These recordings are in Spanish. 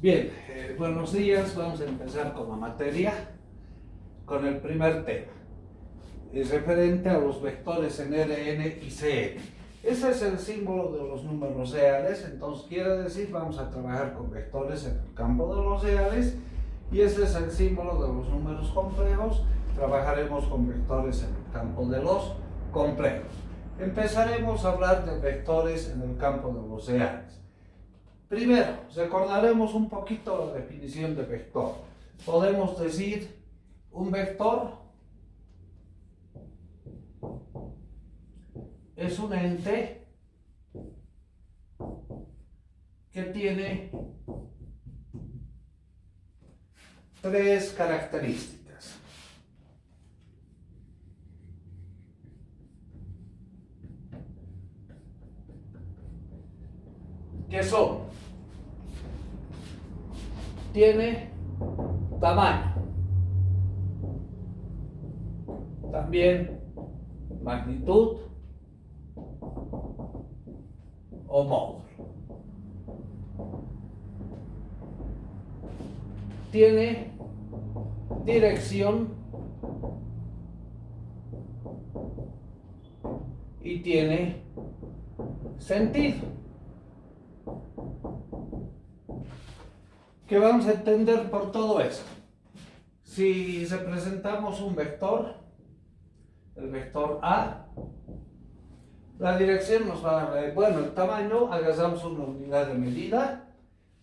Bien, buenos días. Vamos a empezar con la materia, con el primer tema. Es referente a los vectores en Rn y Cn. Ese es el símbolo de los números reales, entonces quiere decir vamos a trabajar con vectores en el campo de los reales, y ese es el símbolo de los números complejos, trabajaremos con vectores en el campo de los complejos. Empezaremos a hablar de vectores en el campo de los reales. Primero, recordaremos un poquito la definición de vector. Podemos decir un vector es un ente que tiene tres características. Que son, tiene tamaño, también magnitud o módulo. Tiene dirección y tiene sentido. ¿Qué vamos a entender por todo esto? Si representamos un vector, el vector A, la dirección nos va a dar, bueno, el tamaño, agarramos una unidad de medida,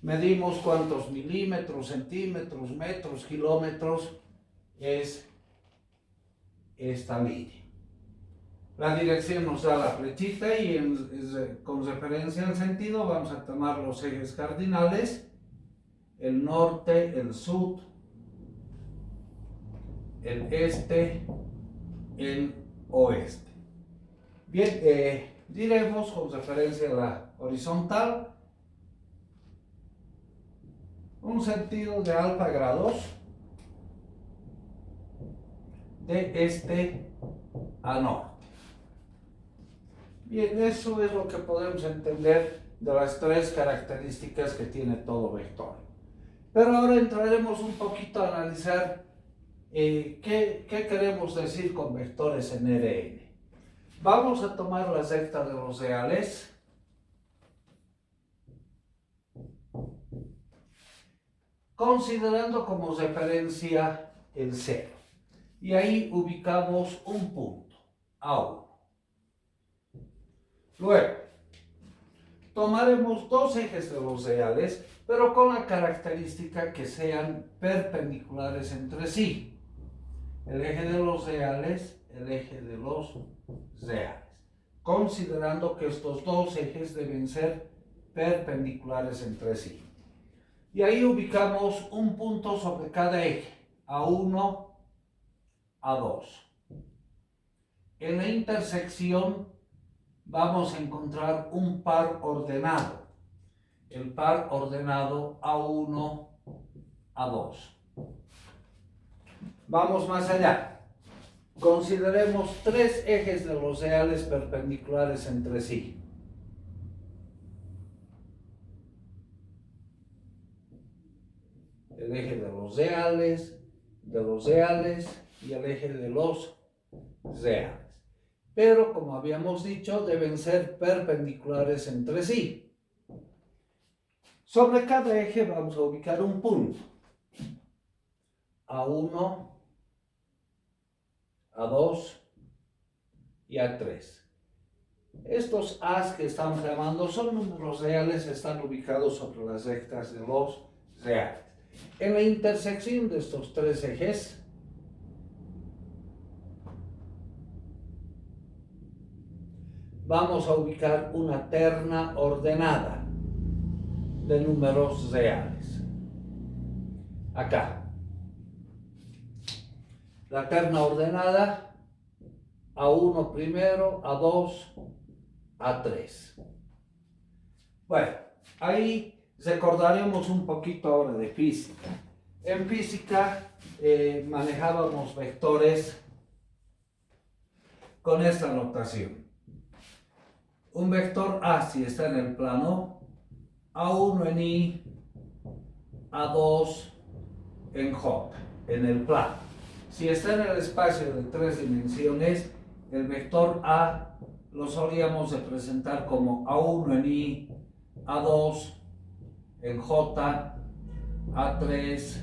medimos cuántos milímetros, centímetros, metros, kilómetros es esta línea. La dirección nos da la flechita y con referencia al sentido vamos a tomar los ejes cardinales, el norte, el sur, el este, el oeste. Bien, diremos con referencia a la horizontal un sentido de alfa grados de este a norte. Bien, eso es lo que podemos entender de las tres características que tiene todo vector. Pero ahora entraremos un poquito a analizar qué queremos decir con vectores en Rn. Vamos a tomar la recta de los reales considerando como referencia el 0. Y ahí ubicamos un punto, A1. Luego, tomaremos dos ejes de los reales, pero con la característica que sean perpendiculares entre sí. El eje de los reales, el eje de los reales. Considerando que estos dos ejes deben ser perpendiculares entre sí. Y ahí ubicamos un punto sobre cada eje, A1, A2. En la intersección vamos a encontrar un par ordenado. El par ordenado A1, A2. Vamos más allá. Consideremos tres ejes de los reales perpendiculares entre sí. El eje de los reales y el eje de los reales. Pero, como habíamos dicho, deben ser perpendiculares entre sí. Sobre cada eje vamos a ubicar un punto. A1, A2 y A3. Estos A's que estamos llamando son números reales, están ubicados sobre las rectas de los reales. En la intersección de estos tres ejes vamos a ubicar una terna ordenada de números reales. Acá. La terna ordenada, A1 primero, A2, A3. Bueno, ahí recordaremos un poquito ahora de física. En física manejábamos vectores con esta notación. Un vector A, si está en el plano, A1 en Y, A2 en J, en el plano. Si está en el espacio de 3 dimensiones, el vector A lo solíamos representar como A1 en I, A2 en J, A3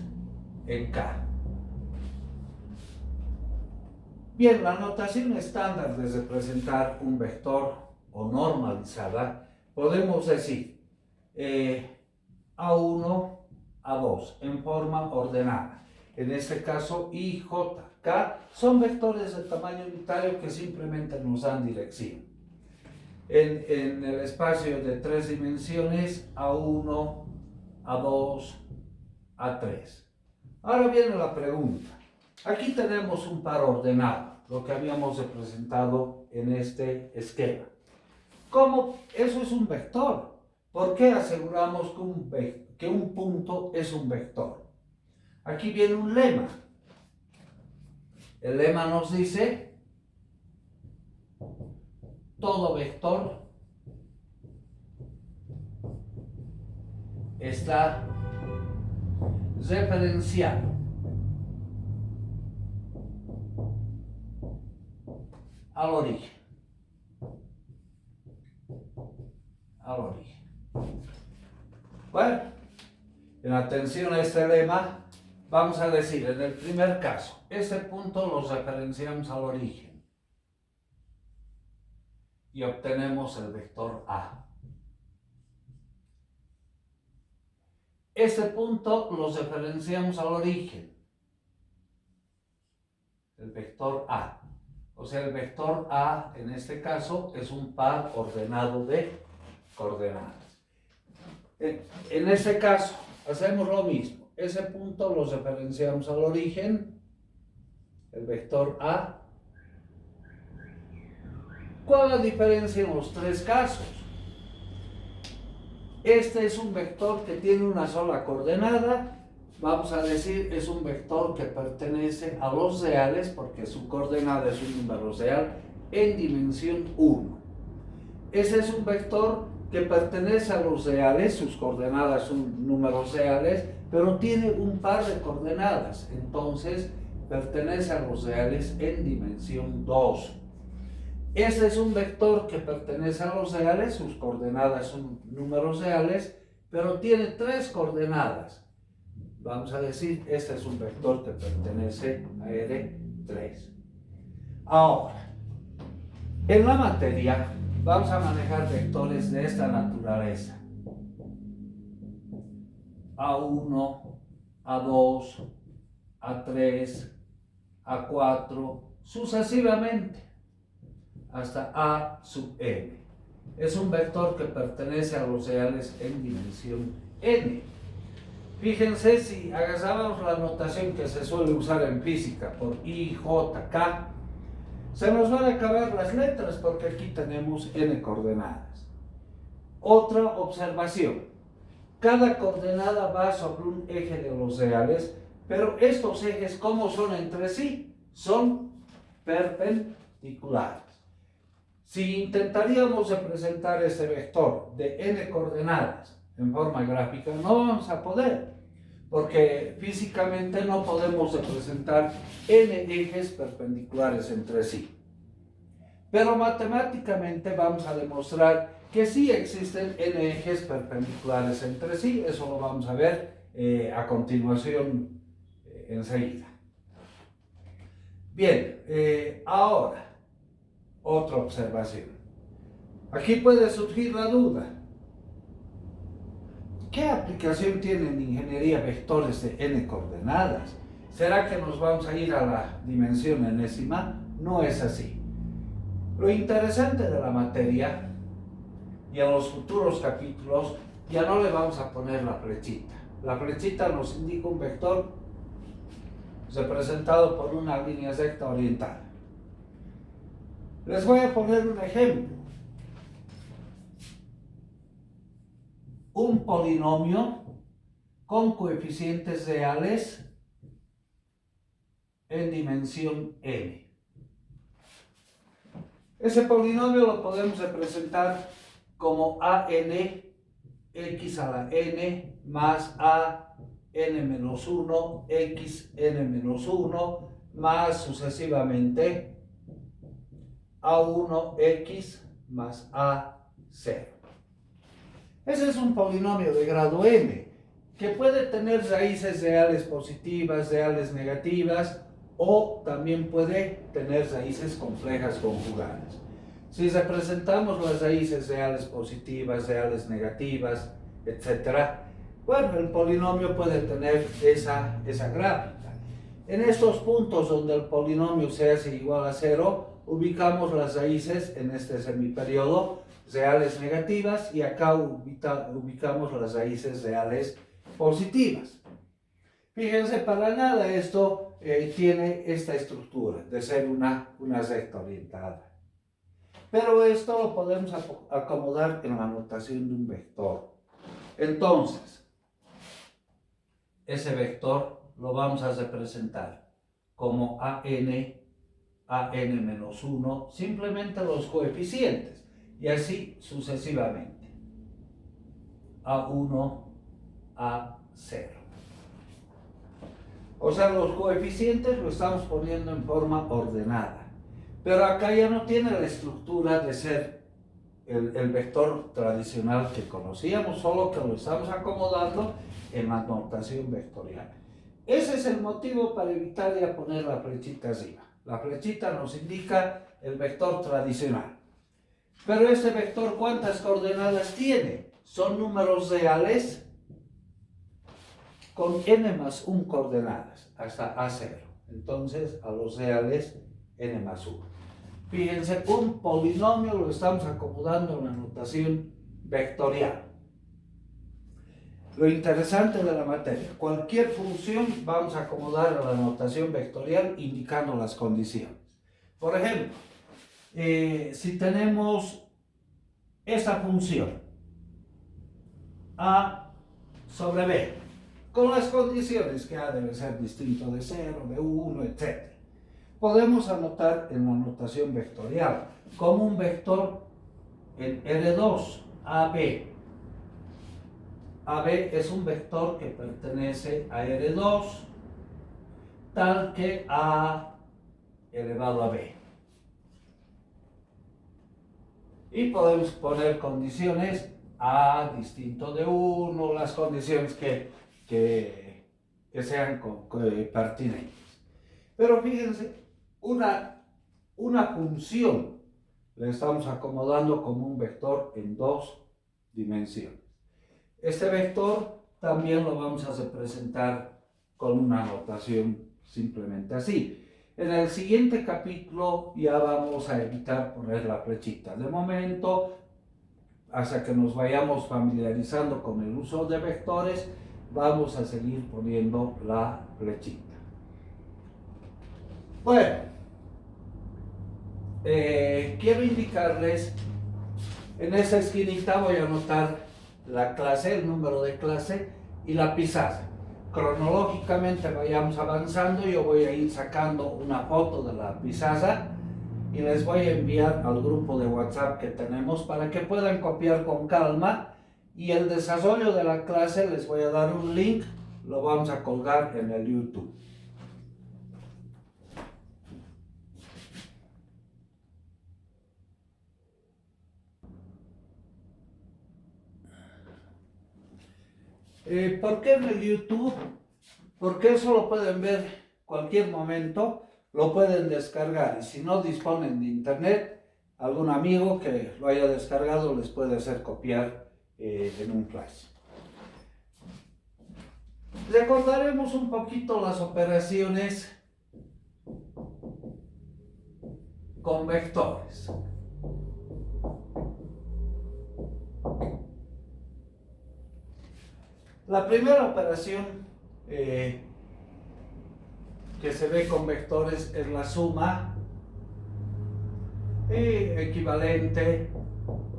en K. Bien, la notación estándar de representar un vector o normalizada, podemos decir A1, A2 en forma ordenada. En este caso, I, J, K son vectores de tamaño unitario que simplemente nos dan dirección. En el espacio de 3 dimensiones, A1, A2, A3. Ahora viene la pregunta. Aquí tenemos un par ordenado, lo que habíamos representado en este esquema. ¿Cómo? Eso es un vector. ¿Por qué aseguramos que un punto es un vector? Aquí viene un lema. El lema nos dice: todo vector está referenciado al origen. Bueno, en atención a este lema, vamos a decir, en el primer caso, este punto lo referenciamos al origen y obtenemos el vector A. Este punto lo referenciamos al origen, el vector A. O sea, el vector A, en este caso, es un par ordenado de coordenadas. En este caso, hacemos lo mismo. Ese punto lo referenciamos al origen, el vector A. ¿Cuál es la diferencia en los tres casos? Este es un vector que tiene una sola coordenada. Vamos a decir, es un vector que pertenece a los reales porque su coordenada es un número real en dimensión 1. Ese es un vector que pertenece a los reales, sus coordenadas son números reales, pero tiene un par de coordenadas, entonces pertenece a los reales en dimensión 2. Este es un vector que pertenece a los reales, sus coordenadas son números reales, pero tiene 3 coordenadas. Vamos a decir, este es un vector que pertenece a R3. Ahora, en la materia vamos a manejar vectores de esta naturaleza. A1, A2, A3, A4, sucesivamente, hasta A sub n. Es un vector que pertenece a los reales en dimensión n. Fíjense, si agarramos la notación que se suele usar en física por I, J, K, se nos van a acabar las letras porque aquí tenemos n coordenadas. Otra observación: cada coordenada va sobre un eje de los reales, pero estos ejes, ¿cómo son entre sí? Son perpendiculares. Si intentaríamos representar este vector de n coordenadas en forma gráfica, no vamos a poder, porque físicamente no podemos representar n ejes perpendiculares entre sí. Pero matemáticamente vamos a demostrar que sí existen n ejes perpendiculares entre sí. Eso lo vamos a ver a continuación enseguida. Bien, ahora, otra observación. Aquí puede surgir la duda: ¿qué aplicación tiene en ingeniería vectores de n coordenadas? ¿Será que nos vamos a ir a la dimensión enésima? No es así. Lo interesante de la materia, y en los futuros capítulos ya no le vamos a poner la flechita. La flechita nos indica un vector representado por una línea recta orientada. Les voy a poner un ejemplo. Un polinomio con coeficientes reales en dimensión n. Ese polinomio lo podemos representar como an x a la n más a n-1, x n-1, más sucesivamente a1x más a0. Ese es un polinomio de grado n, que puede tener raíces reales positivas, reales negativas, o también puede tener raíces complejas conjugadas. Si representamos las raíces reales positivas, reales negativas, etc., bueno, el polinomio puede tener esa gráfica. En estos puntos donde el polinomio se hace igual a 0, ubicamos las raíces en este semiperiodo reales negativas y acá ubicamos las raíces reales positivas. Fíjense, para nada esto tiene esta estructura de ser una recta orientada. Pero esto lo podemos acomodar en la notación de un vector. Entonces, ese vector lo vamos a representar como an-1, simplemente los coeficientes, y así sucesivamente. a1, a0. O sea, los coeficientes lo estamos poniendo en forma ordenada. Pero acá ya no tiene la estructura de ser el vector tradicional que conocíamos, solo que lo estamos acomodando en la notación vectorial. Ese es el motivo para evitar ya poner la flechita arriba. La flechita nos indica el vector tradicional. Pero este vector, ¿cuántas coordenadas tiene? Son números reales con n más 1 coordenadas hasta a0. Entonces, a los reales, n más 1. Fíjense, un polinomio lo estamos acomodando en la notación vectorial. Lo interesante de la materia, cualquier función vamos a acomodar a la notación vectorial indicando las condiciones. Por ejemplo, si tenemos esta función a sobre b, con las condiciones que a debe ser distinto de 0, de 1, etc., podemos anotar en la notación vectorial como un vector en R2, AB. AB es un vector que pertenece a R2, tal que A elevado a B. Y podemos poner condiciones A distinto de 1, las condiciones que sean pertinentes. Pero fíjense, una función la estamos acomodando como un vector en 2 dimensiones. Este vector también lo vamos a representar con una notación simplemente así. En el siguiente capítulo ya vamos a evitar poner la flechita. De momento, hasta que nos vayamos familiarizando con el uso de vectores, vamos a seguir poniendo la flechita. Bueno, quiero indicarles, en esta esquinita voy a anotar la clase, el número de clase y la pizarra. Cronológicamente vayamos avanzando, yo voy a ir sacando una foto de la pizarra y les voy a enviar al grupo de WhatsApp que tenemos para que puedan copiar con calma, y el desarrollo de la clase les voy a dar un link, lo vamos a colgar en el YouTube. ¿Por qué en el YouTube? Porque eso lo pueden ver cualquier momento, lo pueden descargar, y si no disponen de internet, algún amigo que lo haya descargado les puede hacer copiar en un flash. Recordaremos un poquito las operaciones con vectores. La primera operación que se ve con vectores es la suma, equivalente,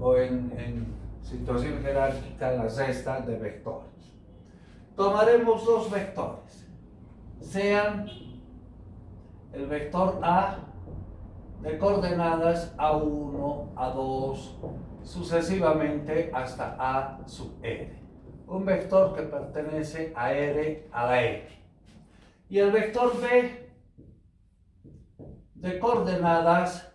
o en situación jerárquica, la resta de vectores. Tomaremos dos vectores, sean el vector A de coordenadas A1, A2, sucesivamente hasta A sub n. un vector que pertenece a R a la N. Y el vector B de coordenadas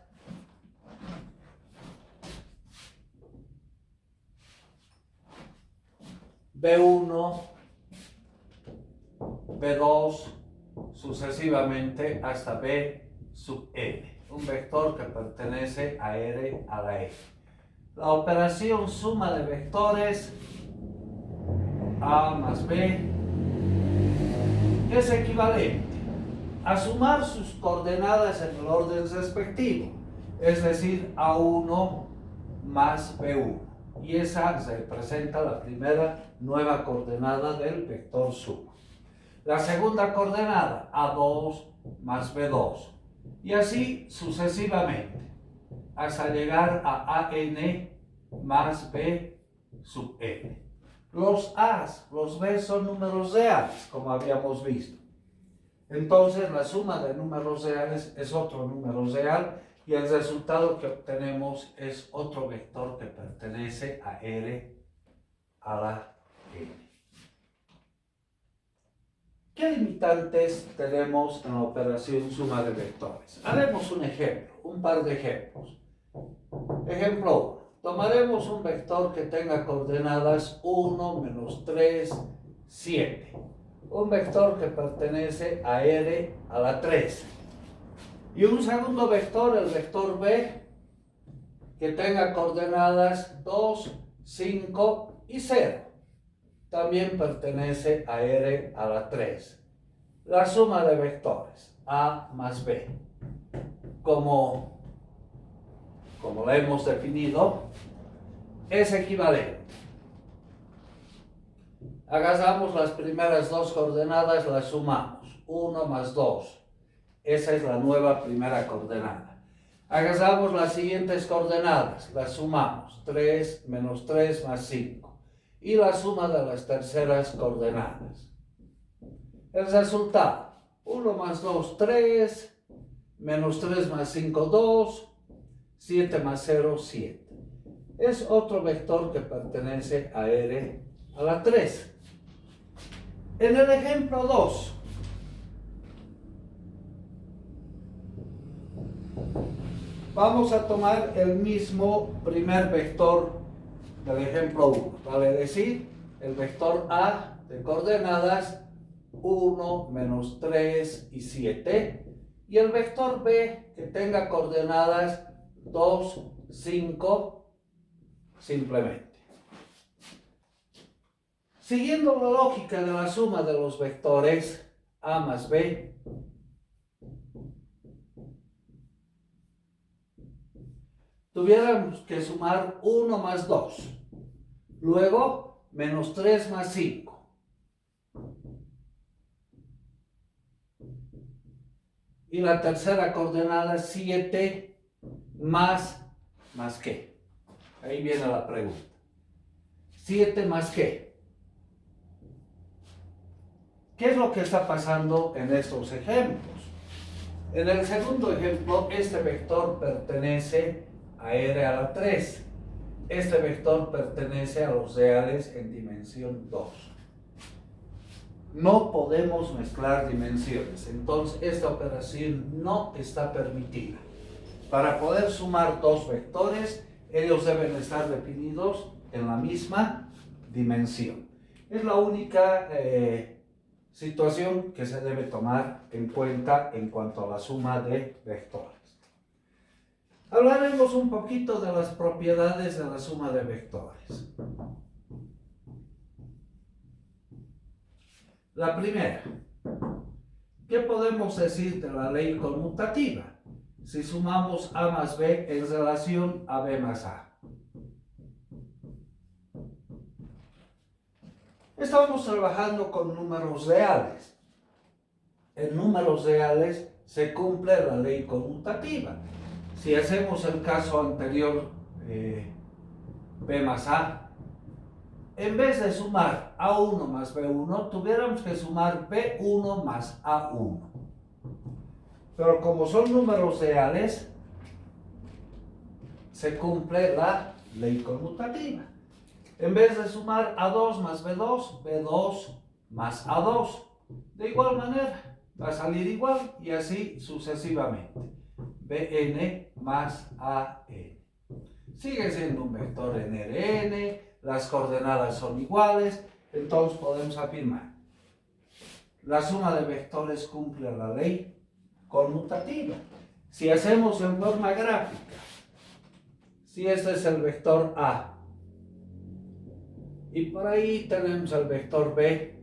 B1, B2, sucesivamente hasta B sub N. Un vector que pertenece a R a la N. La operación suma de vectores A más B es equivalente a sumar sus coordenadas en el orden respectivo, es decir, A1 más B1. Y esa representa la primera nueva coordenada del vector suma. La segunda coordenada, A2 más B2. Y así sucesivamente, hasta llegar a AN más B sub N. Los A's, los B son números reales, como habíamos visto. Entonces la suma de números reales es otro número real y el resultado que obtenemos es otro vector que pertenece a R a la N. ¿Qué limitantes tenemos en la operación suma de vectores? Haremos un ejemplo, un par de ejemplos. Ejemplo 1. Tomaremos un vector que tenga coordenadas 1, menos 3, 7. Un vector que pertenece a R a la 3. Y un segundo vector, el vector B, que tenga coordenadas 2, 5 y 0. También pertenece a R a la 3. La suma de vectores, A más B, como la hemos definido, es equivalente. Agarramos las primeras dos coordenadas, las sumamos. 1 más 2. Esa es la nueva primera coordenada. Agarramos las siguientes coordenadas, las sumamos. 3 menos 3 más 5. Y la suma de las terceras coordenadas. El resultado, 1 más 2, 3, menos 3 más 5, 2, 7 más 0, 7. Es otro vector que pertenece a R a la 3. En el ejemplo 2, vamos a tomar el mismo primer vector del ejemplo 1, vale decir, el vector A de coordenadas 1, menos 3 y 7, y el vector B que tenga coordenadas 2, 5, simplemente. Siguiendo la lógica de la suma de los vectores A más B, tuviéramos que sumar 1 más 2, luego menos 3 más 5. Y la tercera coordenada 7 ¿más qué? Ahí viene la pregunta. 7 más qué. ¿Qué es lo que está pasando en estos ejemplos? En el segundo ejemplo, este vector pertenece a R a la 3. Este vector pertenece a los reales en dimensión 2. No podemos mezclar dimensiones, entonces esta operación no está permitida. Para poder sumar dos vectores, ellos deben estar definidos en la misma dimensión. Es la única situación que se debe tomar en cuenta en cuanto a la suma de vectores. Hablaremos un poquito de las propiedades de la suma de vectores. La primera, ¿qué podemos decir de la ley conmutativa? Si sumamos A más B en relación a B más A. Estamos trabajando con números reales. En números reales se cumple la ley conmutativa. Si hacemos el caso anterior, B más A, en vez de sumar A1 más B1, tuviéramos que sumar B1 más A1. Pero como son números reales, se cumple la ley conmutativa. En vez de sumar A2 más B2, B2 más A2. De igual manera, va a salir igual y así sucesivamente. Bn más An. Sigue siendo un vector en Rn, las coordenadas son iguales, entonces podemos afirmar. La suma de vectores cumple la ley conmutativa. Si hacemos en forma gráfica, si este es el vector A, y por ahí tenemos el vector B,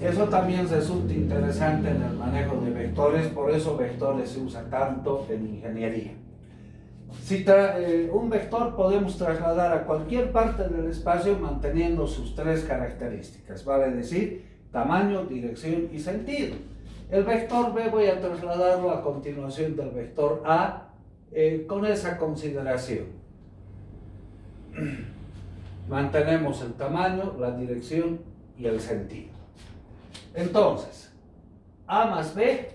eso también resulta interesante en el manejo de vectores, por eso vectores se usa tanto en ingeniería. Si un vector podemos trasladar a cualquier parte del espacio manteniendo sus tres características, vale decir, tamaño, dirección y sentido. El vector B voy a trasladarlo a continuación del vector A con esa consideración. Mantenemos el tamaño, la dirección y el sentido. Entonces, A más B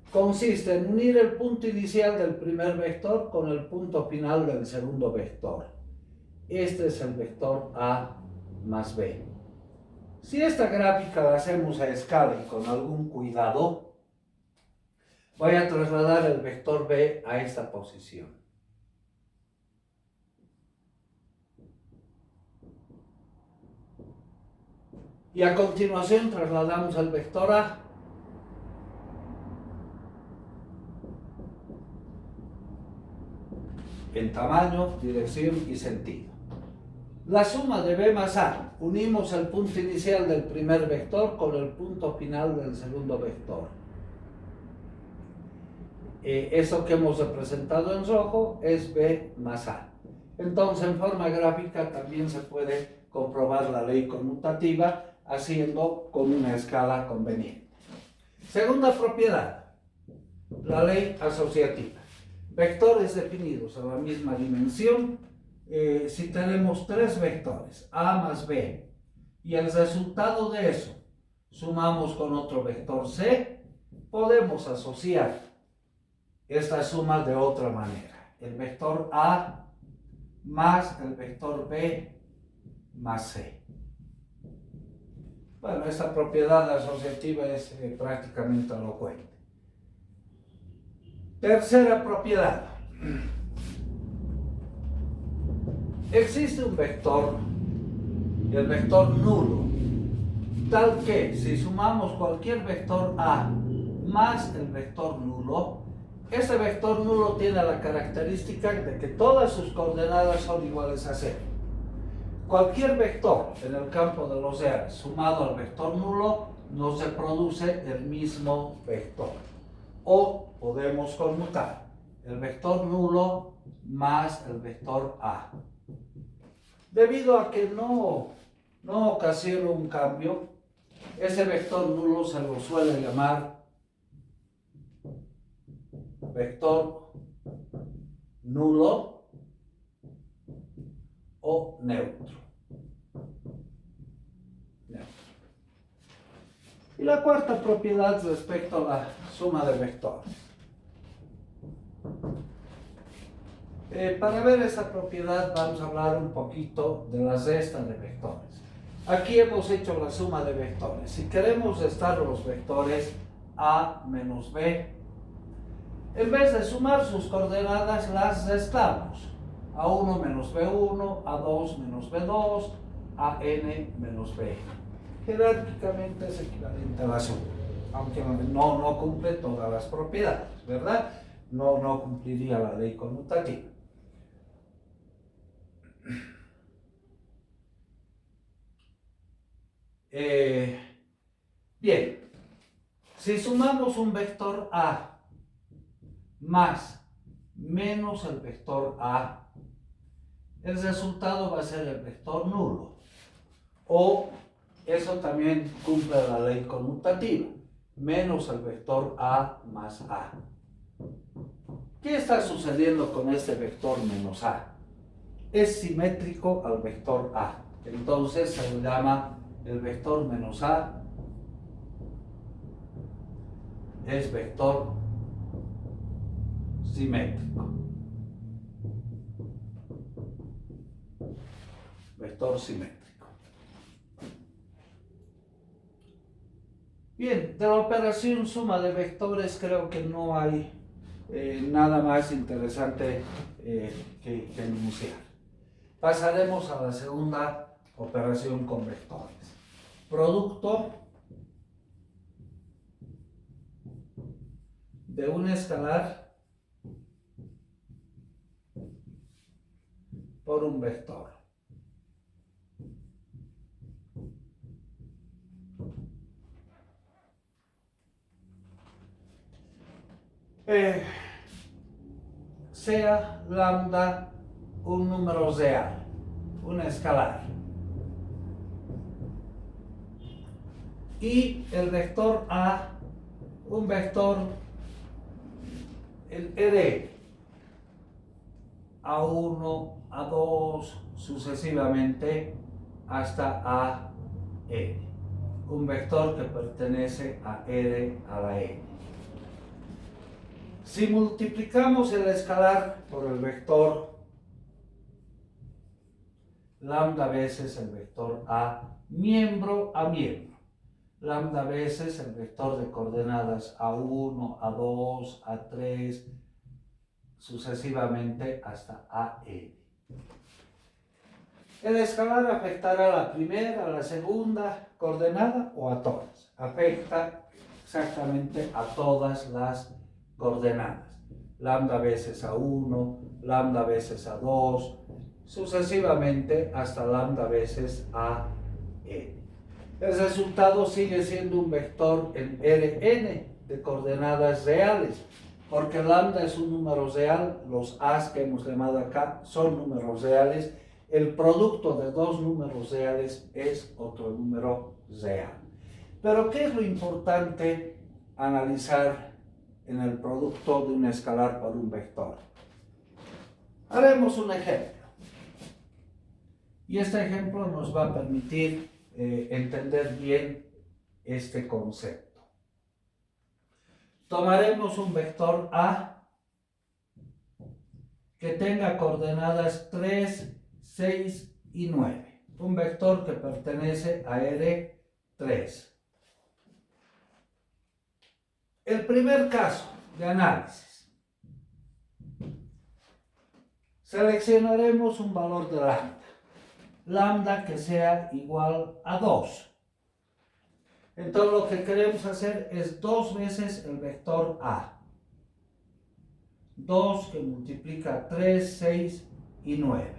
consiste en unir el punto inicial del primer vector con el punto final del segundo vector. Este es el vector A más B. Si esta gráfica la hacemos a escala y con algún cuidado, voy a trasladar el vector B a esta posición. Y a continuación trasladamos el vector A. En tamaño, dirección y sentido. La suma de B más A, unimos el punto inicial del primer vector con el punto final del segundo vector. Eso que hemos representado en rojo es B más A. Entonces, en forma gráfica también se puede comprobar la ley conmutativa haciendo con una escala conveniente. Segunda propiedad, la ley asociativa. Vectores definidos a la misma dimensión, si tenemos tres vectores, A más B, y el resultado de eso sumamos con otro vector C, podemos asociar esta suma de otra manera. El vector A más el vector B más C. Bueno, esta propiedad asociativa es prácticamente elocuente. Tercera propiedad. Existe un vector, el vector nulo, tal que si sumamos cualquier vector A más el vector nulo, ese vector nulo tiene la característica de que todas sus coordenadas son iguales a 0. Cualquier vector en el campo de los reales sumado al vector nulo nos reproduce el mismo vector. O podemos conmutar el vector nulo más el vector A. Debido a que no ocasiona un cambio, ese vector nulo se lo suele llamar vector nulo o neutro. Y la cuarta propiedad respecto a la suma de vectores. Para ver esa propiedad vamos a hablar un poquito de la resta de vectores. Aquí hemos hecho la suma de vectores. Si queremos restar los vectores A menos B, en vez de sumar sus coordenadas las restamos. A1 menos B1, A2 menos B2, AN menos B. Jerárquicamente es equivalente a la suma, aunque no cumple todas las propiedades, ¿verdad? No cumpliría la ley conmutativa. Bien, si sumamos un vector A más menos el vector A, el resultado va a ser el vector nulo. O eso también cumple la ley conmutativa, menos el vector A más A. ¿Qué está sucediendo con este vector menos A? Es simétrico al vector A. Entonces se le llama el vector menos A, es vector simétrico. vector simétrico. Bien, de la operación suma de vectores creo que no hay nada más interesante que enunciar. Pasaremos a la segunda operación con vectores. Producto de un escalar por un vector. Sea lambda un número real, un escalar. Y el vector A, un vector, el ED, A1, A2, sucesivamente hasta AN. Un vector que pertenece a R a la N. Si multiplicamos el escalar por el vector lambda veces el vector A, miembro a miembro, lambda veces el vector de coordenadas A1, A2, A3, sucesivamente hasta AN. El escalar afectará a la primera, a la segunda coordenada o a todas. Afecta exactamente a todas las coordenadas. Lambda veces A1, lambda veces A2, sucesivamente hasta lambda veces AN. El resultado sigue siendo un vector en Rn de coordenadas reales, porque lambda es un número real, los A's que hemos llamado acá son números reales, el producto de dos números reales es otro número real. Pero ¿qué es lo importante analizar en el producto de un escalar por un vector? Haremos un ejemplo. Y este ejemplo nos va a permitir entender bien este concepto. Tomaremos un vector A que tenga coordenadas 3, 6 y 9. Un vector que pertenece a R3. El primer caso de análisis. Seleccionaremos un valor de lambda. Lambda que sea igual a 2. Entonces lo que queremos hacer es 2 veces el vector A. 2 que multiplica 3, 6 y 9.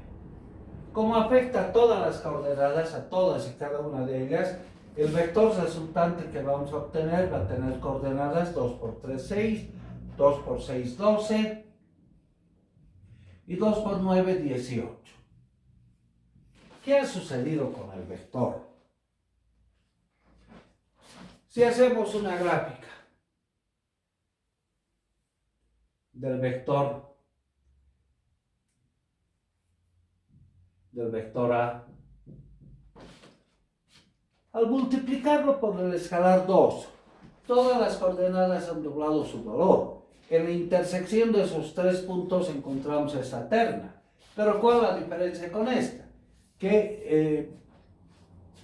Como afecta a todas las coordenadas, a todas y cada una de ellas, el vector resultante que vamos a obtener va a tener coordenadas 2 por 3, 6, 2 por 6, 12 y 2 por 9, 18. ¿Qué ha sucedido con el vector? Si hacemos una gráfica del vector A, al multiplicarlo por el escalar 2, todas las coordenadas han doblado su valor. En la intersección de esos tres puntos encontramos esta terna. Pero ¿cuál es la diferencia con esta? Que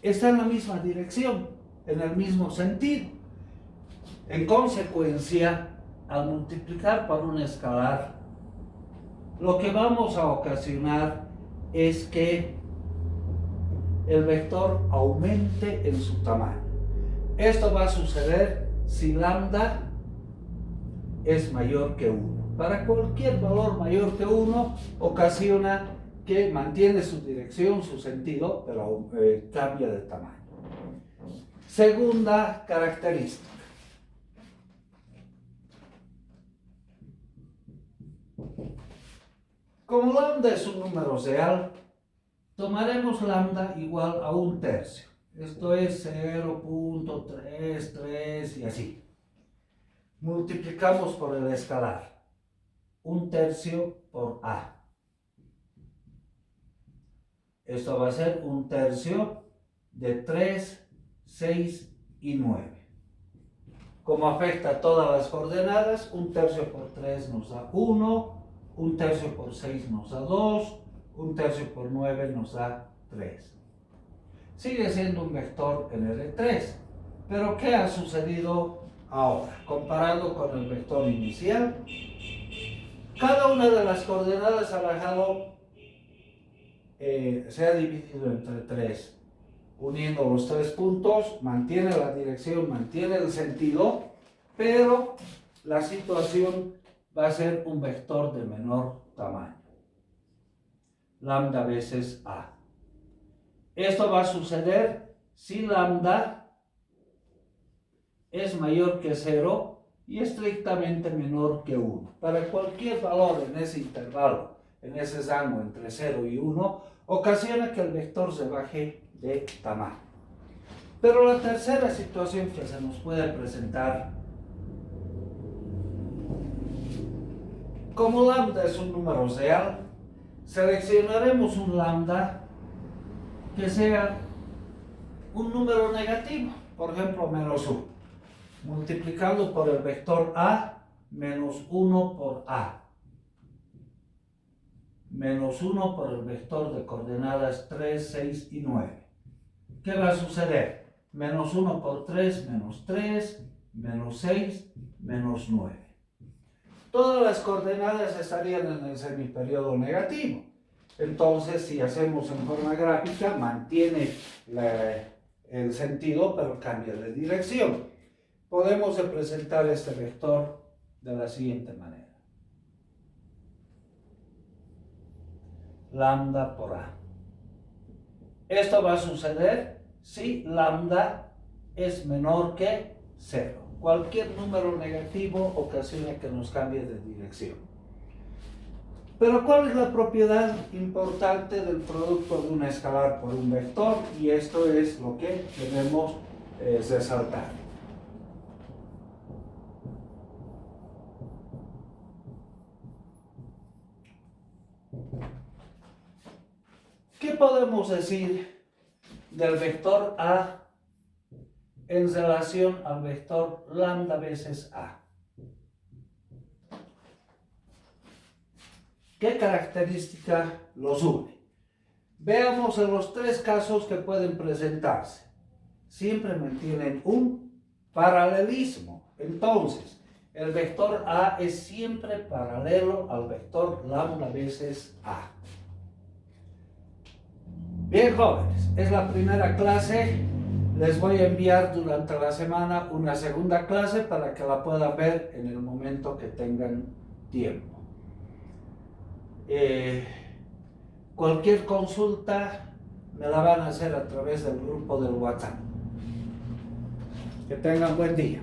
está en la misma dirección, en el mismo sentido. En consecuencia, al multiplicar por un escalar, lo que vamos a ocasionar es que el vector aumente en su tamaño. Esto va a suceder si lambda es mayor que 1. Para cualquier valor mayor que 1 ocasiona que mantiene su dirección, su sentido, pero cambia de tamaño. Segunda característica. Como lambda es un número real, tomaremos lambda igual a 1/3. Esto es 0.33 y así. Multiplicamos por el escalar. 1/3 por A. Esto va a ser 1/3 de 3, 6 y 9. Como afecta a todas las coordenadas, 1/3 por 3 nos da 1, 1/3 por 6 nos da 2, 1/3 por 9 nos da 3. Sigue siendo un vector en R3. Pero ¿qué ha sucedido ahora? Comparando con el vector inicial, cada una de las coordenadas ha bajado, se ha dividido entre 3. Uniendo los 3 puntos, mantiene la dirección, mantiene el sentido, pero la situación va a ser un vector de menor tamaño. Lambda veces A. Esto va a suceder si lambda es mayor que 0 y estrictamente menor que 1. Para cualquier valor en ese intervalo, en ese rango entre 0 y 1, ocasiona que el vector se baje de tamaño. Pero la tercera situación que se nos puede presentar, como lambda es un número real, seleccionaremos un lambda que sea un número negativo, por ejemplo menos 1, multiplicando por el vector A, menos 1 por A, menos 1 por el vector de coordenadas 3, 6 y 9. ¿Qué va a suceder? Menos 1 por 3, menos 3, menos 6, menos 9. Todas las coordenadas estarían en el semiperiodo negativo. Entonces, si hacemos en forma gráfica, mantiene el sentido, pero cambia de dirección. Podemos representar este vector de la siguiente manera. Lambda por A. Esto va a suceder si lambda es menor que 0. Cualquier número negativo ocasiona que nos cambie de dirección. Pero ¿cuál es la propiedad importante del producto de un escalar por un vector? Y esto es lo que debemos resaltar. ¿Qué podemos decir del vector A en relación al vector lambda veces A? ¿Qué característica los une? Veamos en los 3 casos que pueden presentarse. Siempre mantienen un paralelismo. Entonces, el vector A es siempre paralelo al vector lambda veces A. Bien, jóvenes, es la primera clase. Les voy a enviar durante la semana una segunda clase para que la puedan ver en el momento que tengan tiempo. Cualquier consulta me la van a hacer a través del grupo del WhatsApp. Que tengan buen día.